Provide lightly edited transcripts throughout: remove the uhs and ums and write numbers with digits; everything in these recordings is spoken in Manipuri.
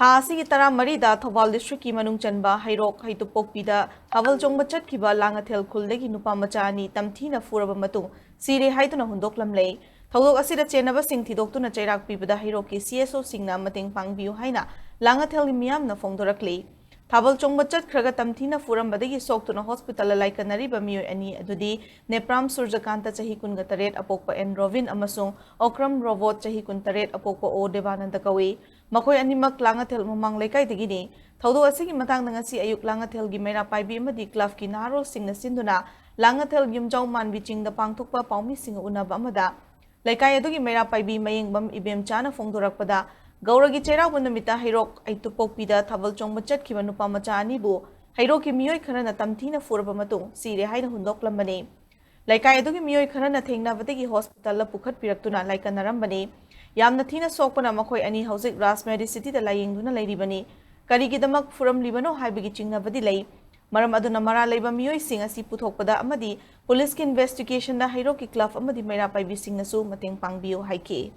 Thasi Tara Marida, Thobal District Manung Chanba, Hairok, Haitupokpida, Haval Jongmachat Kiba, Langatel Kuldegi Nupamacha ni Tamthina Furaga Matu, Siri Haituna Hundoklamle, Tolo Asida Chenaba Sing Tidokuna Chairak Pibada Hiroki, CSO Singna Mating Pangbiu Haina, Langatel Miam na Fongdorakli. Thabal Chongmachat Kraga Tamthina Furam Badagi Soktuna Hospital Laikanari Bamio Ani Adudi, Nepram Surjakanta Chahikun Gataret Apokpa and Rovin Amasung, Okram Robot Chahikun Taret Apokpa O Devanandakawi, Makoy Animak Langatel Mumang Laikai Tigini, Todo Asigi Matang Nangasi Ayuk Langatel Gimera Paibi Madi Klafki Naro Sing na Sinduna, Langatel Gimjaw Man Biching the Pangtukpa Paumi Sing Una Bamada, Laikai Adugi Mera Paibi Maying Bam Ibem Chana Fongdorakpada, Gauragi Chera Wundamita Hairok Aitupokpida Thabal Chongmachat Kiba Nupamacha anibu Hairoki Miyoi Karana Tamthina Furaba Matung Siri Haina Hundoklamle Laikai Adugi Miyoi Karana Thengna Vatigi Hospital Pukhat Piraktuna Laikanarambani Yamna Thina Sokpana Makoi Ani Housik Ras Medicity the Layingduna Lairibani Karigidamak Furam Libano Haibigi Chingna Vadilay Maram Aduna Mara Laiba Miyoi Sing asi Puthokpada Amadi Police investigation da Hairoki Club Amadi Mera Paibi Sing Nasu Mating Pangbio Haike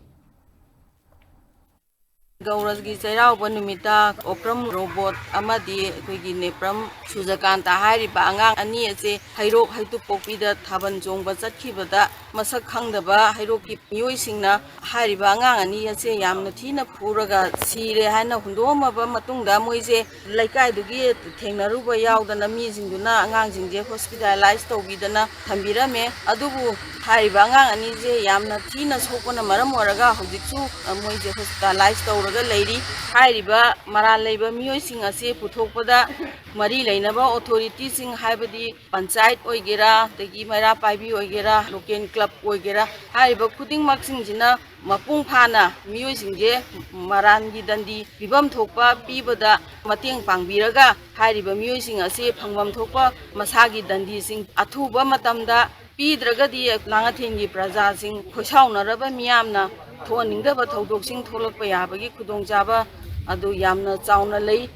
Gaurasgi Chairau Banumita, Opram Robot, Amadi, Kuigi Nepram, Sujakanta Hari Bangang, Ani, Hairo, Haitupokida, Taban Jong, Bazakibada, Masak Hangdaba, Hairoki, Yuisingna, Hari Bangang, Ani, Yamnatina, Furaga, Sire, Hana, Hundoma, Matunda, Moise, Laikai Dugi, Tengaruba Yao, the Namizing Duna, Angang, hospitalized Tobidana, Tambirame, Adubu, Hari Bangang, Ani, Yamnatina, Sopona Maramoraga, Hoditu, Moise hospitalized. Lady, Hariba, Maraleba, Musing a safe Putopada, Marie Lainaba, authorities in Habadi, Pansite Oigera, the Gimara Paibi Oigera, Locan Club Oigera, Hariba putting Maxing Jina, Mapung Pana, Musing Je, Marangi Dandi, Bibam Topa, Pibada, Mating Pangviraga, Hariba Musing a safe Pangam Topa, Masagi Dandi Sing, Atuba Matamda, Pidragadi, Langatingi Praza Sing, Koshauna Raba Miamna. Thoning the Batodok Sing Tolok Payabagi Kudong Java, Adu Yamna Zauna Lay,